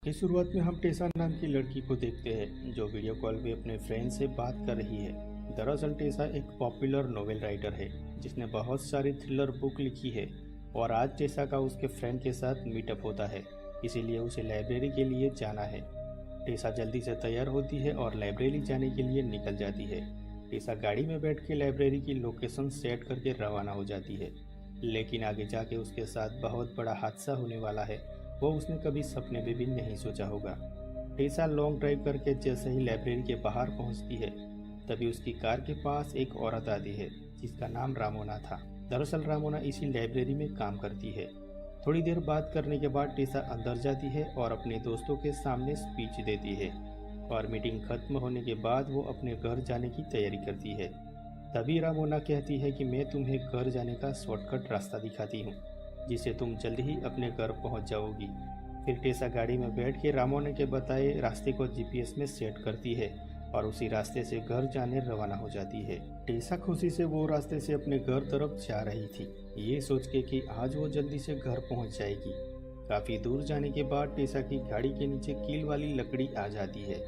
की शुरुआत में हम टेसा नाम की लड़की को देखते हैं जो वीडियो कॉल पे अपने फ्रेंड से बात कर रही है। दरअसल टेसा एक पॉपुलर नोवेल राइटर है जिसने बहुत सारी थ्रिलर बुक लिखी है और आज टेसा का उसके फ्रेंड के साथ मीटअप होता है, इसीलिए उसे लाइब्रेरी के लिए जाना है। टेसा जल्दी से तैयार होती है और लाइब्रेरी जाने के लिए निकल जाती है। टेसा गाड़ी में बैठ के लाइब्रेरी की लोकेशन सेट करके रवाना हो जाती है, लेकिन आगे जाके उसके साथ बहुत बड़ा हादसा होने वाला है। वो उसने कभी सपने में भी नहीं सोचा होगा। टेसा लॉन्ग ड्राइव करके जैसे ही लाइब्रेरी के बाहर पहुंचती है तभी उसकी कार के पास एक औरत आती है जिसका नाम रामोना था। दरअसल रामोना इसी लाइब्रेरी में काम करती है। थोड़ी देर बात करने के बाद टेसा अंदर जाती है और अपने दोस्तों के सामने स्पीच देती है और मीटिंग खत्म होने के बाद वो अपने घर जाने की तैयारी करती है। तभी रामोना कहती है कि मैं तुम्हें घर जाने का शॉर्टकट रास्ता दिखाती हूँ जिससे तुम जल्द ही अपने घर पहुंच जाओगी। फिर टेसा गाड़ी में बैठ के रामोना के बताए रास्ते को जीपीएस में सेट करती है और उसी रास्ते से घर जाने रवाना हो जाती है। टेसा खुशी से वो रास्ते से अपने घर तरफ जा रही थी, ये सोच के कि आज वो जल्दी से घर पहुंच जाएगी। काफी दूर जाने के बाद टेसा की गाड़ी के नीचे कील वाली लकड़ी आ जाती है।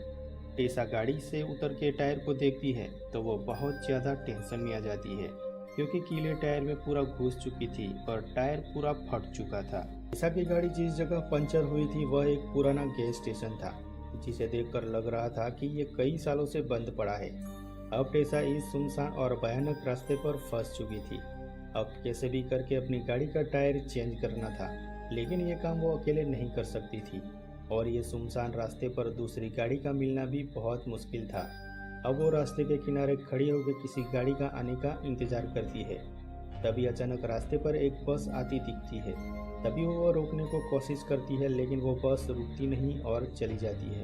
टेसा गाड़ी से उतर के टायर को देखती है तो वो बहुत ज्यादा टेंशन में आ जाती है क्योंकि कीले टायर में पूरा घुस चुकी थी और टायर पूरा फट चुका था। टेसा की गाड़ी जिस जगह पंचर हुई थी वह एक पुराना गैस स्टेशन था जिसे देखकर लग रहा था कि ये कई सालों से बंद पड़ा है। अब टेसा इस सुनसान और भयानक रास्ते पर फंस चुकी थी। अब कैसे भी करके अपनी गाड़ी का टायर चेंज करना था, लेकिन ये काम वो अकेले नहीं कर सकती थी और ये सुनसान रास्ते पर दूसरी गाड़ी का मिलना भी बहुत मुश्किल था। अब वो रास्ते के किनारे खड़ी होकर किसी गाड़ी का आने का इंतजार करती है। तभी अचानक रास्ते पर एक बस आती दिखती है। तभी वो रोकने को कोशिश करती है लेकिन वो बस रुकती नहीं और चली जाती है।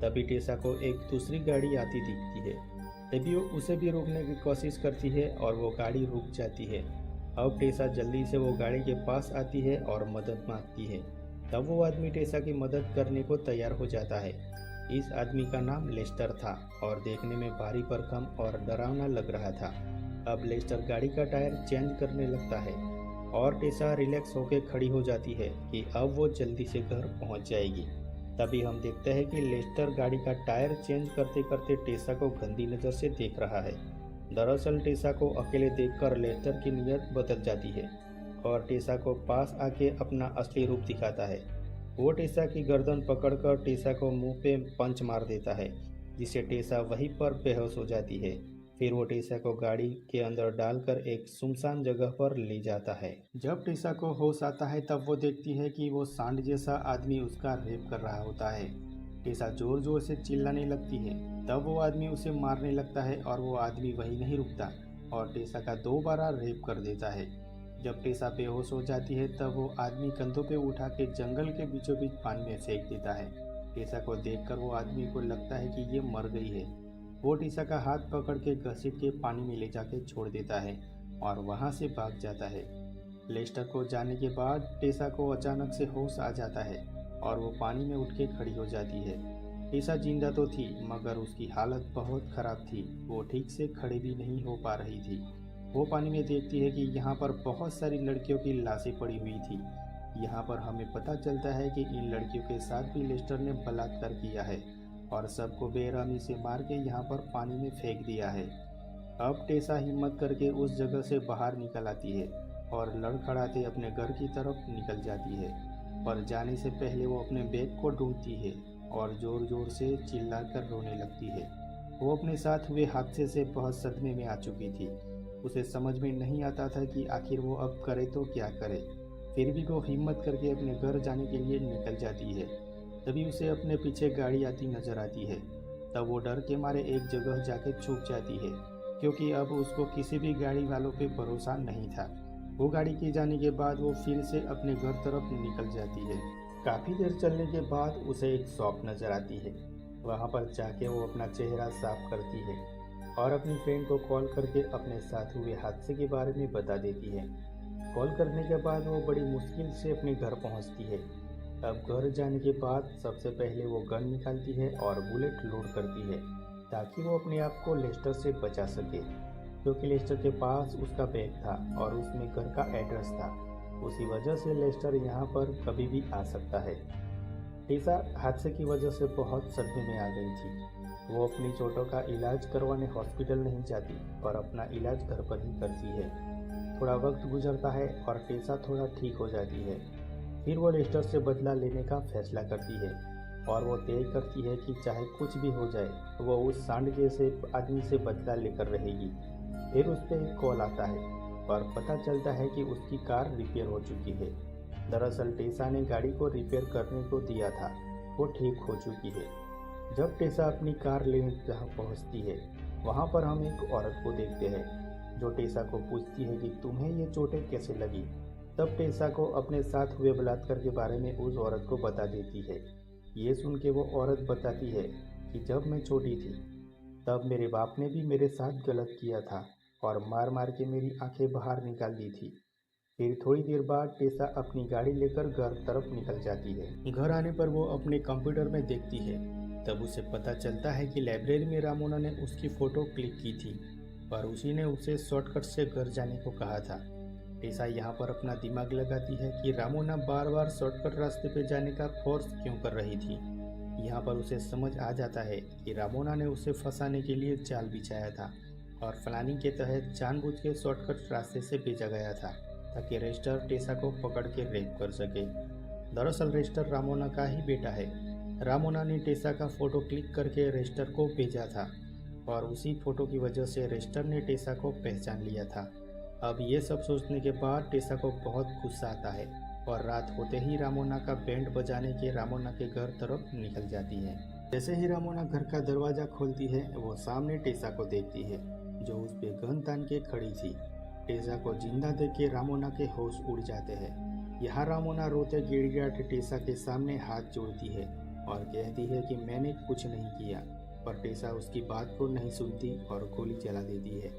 तभी टेसा को एक दूसरी गाड़ी आती दिखती है। तभी वो उसे भी रोकने की कोशिश करती है और वो गाड़ी रुक जाती है। अब टेसा जल्दी से वो गाड़ी के पास आती है और मदद मांगती है। तब वो आदमी टेसा की मदद करने को तैयार हो जाता है। इस आदमी का नाम लेस्टर था और देखने में भारी भरकम और डरावना लग रहा था। अब लेस्टर गाड़ी का टायर चेंज करने लगता है और टेसा रिलैक्स होकर खड़ी हो जाती है कि अब वो जल्दी से घर पहुंच जाएगी। तभी हम देखते हैं कि लेस्टर गाड़ी का टायर चेंज करते करते टेसा को गंदी नज़र से देख रहा है। दरअसल टेसा को अकेले देखकर लेस्टर की नीयत बदल जाती है और टेसा को पास आके अपना असली रूप दिखाता है। वो टेसा की गर्दन पकड़कर टेसा को मुंह पे पंच मार देता है जिससे टेसा वहीं पर बेहोश हो जाती है। फिर वो टेसा को गाड़ी के अंदर डालकर एक सुनसान जगह पर ले जाता है। जब टेसा को होश आता है तब वो देखती है कि वो सांड जैसा आदमी उसका रेप कर रहा होता है। टेसा जोर जोर से चिल्लाने लगती है। तब वो आदमी उसे मारने लगता है और वो आदमी वहीं नहीं रुकता और टेसा का दोबारा रेप कर देता है। जब टेसा बेहोश हो जाती है तब वो आदमी कंधों पे उठा के जंगल के बीचों बीच पानी में फेंक देता है। टेसा को देखकर वो आदमी को लगता है कि ये मर गई है। वो टेसा का हाथ पकड़ के घसीट के पानी में ले जाके छोड़ देता है और वहाँ से भाग जाता है। लेस्टर को जाने के बाद टेसा को अचानक से होश आ जाता है और वो पानी में उठ के खड़ी हो जाती है। टेसा जिंदा तो थी मगर उसकी हालत बहुत खराब थी, वो ठीक से खड़ी भी नहीं हो पा रही थी। वो पानी में देखती है कि यहाँ पर बहुत सारी लड़कियों की लाशें पड़ी हुई थी। यहाँ पर हमें पता चलता है कि इन लड़कियों के साथ भी लेस्टर ने बलात्कार किया है और सबको बेरहमी से मार के यहाँ पर पानी में फेंक दिया है। अब टेसा हिम्मत करके उस जगह से बाहर निकल आती है और लड़खड़ाते अपने घर की तरफ निकल जाती है। पर जाने से पहले वो अपने बैग को ढूंढती है और जोर जोर से चिल्लाकर रोने लगती है। वो अपने साथ हुए हादसे से बहुत सदमे में आ चुकी थी। उसे समझ में नहीं आता था कि आखिर वो अब करे तो क्या करे। फिर भी वो हिम्मत करके अपने घर जाने के लिए निकल जाती है। तभी उसे अपने पीछे गाड़ी आती नजर आती है। तब वो डर के मारे एक जगह जाके छुप जाती है क्योंकि अब उसको किसी भी गाड़ी वालों पे भरोसा नहीं था। वो गाड़ी के जाने के बाद वो फिर से अपने घर तरफ निकल जाती है। काफ़ी देर चलने के बाद उसे एक शॉप नजर आती है। वहाँ पर जाके वो अपना चेहरा साफ करती है और अपनी फ्रेंड को कॉल करके अपने साथ हुए हादसे के बारे में बता देती है। कॉल करने के बाद वो बड़ी मुश्किल से अपने घर पहुंचती है। अब घर जाने के बाद सबसे पहले वो गन निकालती है और बुलेट लोड करती है ताकि वो अपने आप को लेस्टर से बचा सके, क्योंकि लेस्टर के पास उसका बैग था और उसमें घर का एड्रेस था। उसी वजह से लेस्टर यहाँ पर कभी भी आ सकता है। टेसा हादसे की वजह से बहुत सदमे में आ गई थी। वो अपनी चोटों का इलाज करवाने हॉस्पिटल नहीं जाती और अपना इलाज घर पर ही करती है। थोड़ा वक्त गुजरता है और टेसा थोड़ा ठीक हो जाती है। फिर वो लेस्टर से बदला लेने का फैसला करती है और वो तय करती है कि चाहे कुछ भी हो जाए वो उस सांड जैसे आदमी से बदला लेकर रहेगी। फिर उस पर एक कॉल आता है और पता चलता है कि उसकी कार रिपेयर हो चुकी है। दरअसल टेसा ने गाड़ी को रिपेयर करने को दिया था, वो ठीक हो चुकी है। जब टेसा अपनी कार लेने जहाँ पहुँचती है वहाँ पर हम एक औरत को देखते हैं जो टेसा को पूछती है कि तुम्हें ये चोटें कैसे लगी। तब टेसा को अपने साथ हुए बलात्कार के बारे में उस औरत को बता देती है। ये सुन के वो औरत बताती है कि जब मैं छोटी थी तब मेरे बाप ने भी मेरे साथ गलत किया था और मार मार के मेरी आंखें बाहर निकाल दी थी। फिर थोड़ी देर बाद टेसा अपनी गाड़ी लेकर घर तरफ निकल जाती है। घर आने पर वो अपने कंप्यूटर में देखती है, तब उसे पता चलता है कि लाइब्रेरी में रामोना ने उसकी फ़ोटो क्लिक की थी और उसी ने उसे शॉर्टकट से घर जाने को कहा था। टेसा यहाँ पर अपना दिमाग लगाती है कि रामोना बार बार शॉर्टकट रास्ते पे जाने का फोर्स क्यों कर रही थी। यहाँ पर उसे समझ आ जाता है कि रामोना ने उसे फंसाने के लिए जाल बिछाया था और प्लानिंग के तहत जानबूझ के शॉर्टकट रास्ते से भेजा गया था ताकि रेस्टर टेसा को पकड़ के रेप कर सके। दरअसल रेस्टर रामोना का ही बेटा है। रामोना ने टेसा का फ़ोटो क्लिक करके रेस्टर को भेजा था और उसी फ़ोटो की वजह से रेस्टर ने टेसा को पहचान लिया था। अब ये सब सोचने के बाद टेसा को बहुत गुस्सा आता है और रात होते ही रामोना का बैंड बजाने के रामोना के घर तरफ निकल जाती है। जैसे ही रामोना घर का दरवाज़ा खोलती है वो सामने टेसा को देखती है जो उस पे गन तान के खड़ी थी। टेसा को जिंदा देख के रामोना के होश उड़ जाते हैं। यहाँ रामोना रोते गिड़गिड़ाते टेसा के सामने हाथ जोड़ती है और कहती है कि मैंने कुछ नहीं किया, पर टेसा उसकी बात को नहीं सुनती और गोली चला देती है।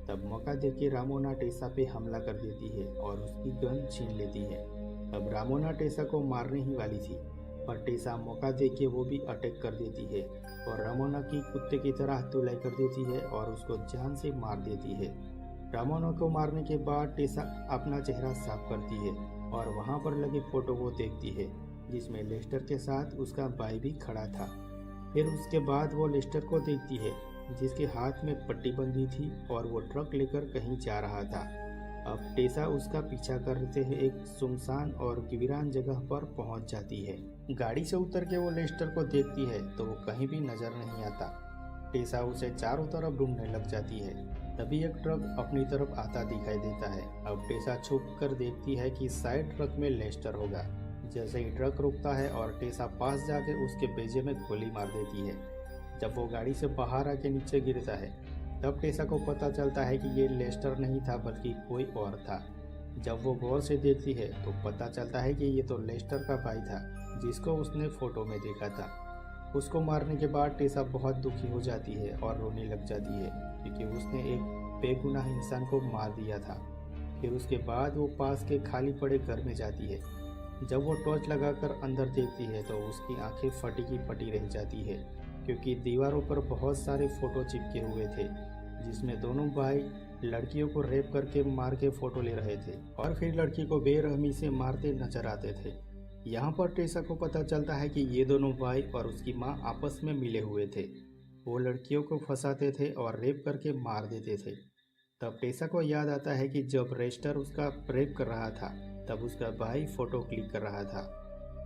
तब मौका देके रामोना टेसा पे हमला कर देती है और उसकी गन छीन लेती है। अब रामोना टेसा को मारने ही वाली थी, पर टेसा मौका देके वो भी अटैक कर देती है और रामोना की कुत्ते की तरह धुलाई कर देती है और उसको जान से मार देती है। रामोना को मारने के बाद टेसा अपना चेहरा साफ करती है और वहाँ पर लगी फोटो वो देखती है जिसमें लेस्टर के साथ उसका भाई भी खड़ा था। फिर उसके बाद वो लेस्टर को देखती है जिसके हाथ में पट्टी बंधी थी और वो ट्रक लेकर कहीं जा रहा था। अब टेसा उसका पीछा करते हुए एक सुनसान और वीरान जगह पर पहुंच जाती है। गाड़ी से उतर के वो लेस्टर को देखती है तो वो कहीं भी नजर नहीं आता। टेसा उसे चारों तरफ ढूंढने लग जाती है। तभी एक ट्रक अपनी तरफ आता दिखाई देता है। अब टेसा छुप कर देखती है कि शायद ट्रक में लेस्टर होगा। जैसे ही ट्रक रुकता है और टेसा पास जाके उसके बेजे में गोली मार देती है। जब वो गाड़ी से बाहर आके नीचे गिरता है तब टेसा को पता चलता है कि ये लेस्टर नहीं था बल्कि कोई और था। जब वो गौर से देखती है तो पता चलता है कि ये तो लेस्टर का भाई था जिसको उसने फोटो में देखा था। उसको मारने के बाद टेसा बहुत दुखी हो जाती है और रोने लग जाती है क्योंकि उसने एक बेगुनाह इंसान को मार दिया था। फिर उसके बाद वो पास के खाली पड़े घर में जाती है। जब वो टॉर्च लगाकर अंदर देखती है तो उसकी आंखें फटी की फटी रह जाती है क्योंकि दीवारों पर बहुत सारे फ़ोटो चिपके हुए थे जिसमें दोनों भाई लड़कियों को रेप करके मार के फ़ोटो ले रहे थे और फिर लड़की को बेरहमी से मारते नजर आते थे। यहाँ पर टेसा को पता चलता है कि ये दोनों भाई और उसकी माँ आपस में मिले हुए थे। वो लड़कियों को फंसाते थे और रेप करके मार देते थे। तब टेसा को याद आता है कि जब रेस्टर उसका रेप कर रहा था तब उसका भाई फ़ोटो क्लिक कर रहा था।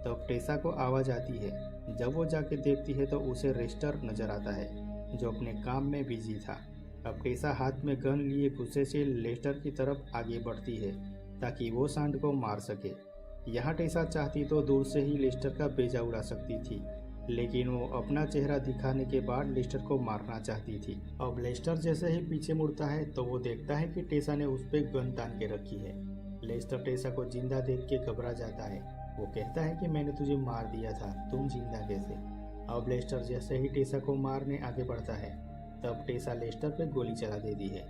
तब टेसा को आवाज़ आती है। जब वो जाके देखती है तो उसे रेस्टर नज़र आता है जो अपने काम में बिजी था। अब टेसा हाथ में गन लिए गुस्से से लेस्टर की तरफ आगे बढ़ती है ताकि वो सांड को मार सके। यहाँ टेसा चाहती तो दूर से ही लेस्टर का बेजा उड़ा सकती थी, लेकिन वो अपना चेहरा दिखाने के बाद लेस्टर को मारना चाहती थी। अब लेस्टर जैसे ही पीछे मुड़ता है तो वो देखता है कि टेसा ने उस पर गन तान के रखी है। लेस्टर टेसा को जिंदा देख के घबरा जाता है। वो कहता है कि मैंने तुझे मार दिया था, तुम जिंदा कैसे। अब लेस्टर जैसे ही टेसा को मारने आगे बढ़ता है तब टेसा लेस्टर पे गोली चला देती है।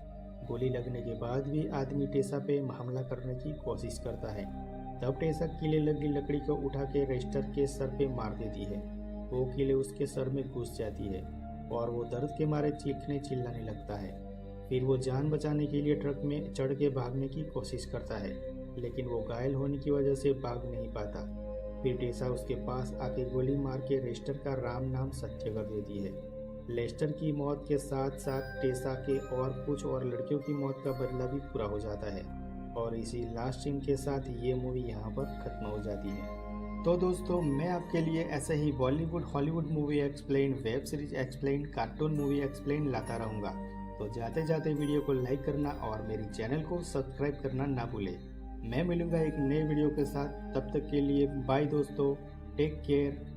गोली लगने के बाद भी आदमी टेसा पे हमला करने की कोशिश करता है। तब टेसा कीले लगी लकड़ी को उठा के लेस्टर के सर पे मार देती है। वो कीले उसके सर में घुस जाती है और वो दर्द के मारे चीखने चिल्लाने लगता है। फिर वो जान बचाने के लिए ट्रक में चढ़ के भागने की कोशिश करता है, लेकिन वो घायल होने की वजह से भाग नहीं पाता। फिर टेसा उसके पास आके गोली मार के लेस्टर का राम नाम सत्य कर देती है। लेस्टर की मौत के साथ साथ टेसा के और कुछ और लड़कियों की मौत का बदला भी पूरा हो जाता है और इसी लास्ट सीन के साथ ये मूवी यहाँ पर खत्म हो जाती है। तो दोस्तों, मैं आपके लिए ऐसे ही Bollywood Hollywood movie explain, web series explain, cartoon movie explain लाता रहूँगा। तो जाते जाते वीडियो को लाइक करना और मेरी चैनल को सब्सक्राइब करना ना भूलें। मैं मिलूँगा एक नए वीडियो के साथ, तब तक के लिए बाय दोस्तों, टेक केयर।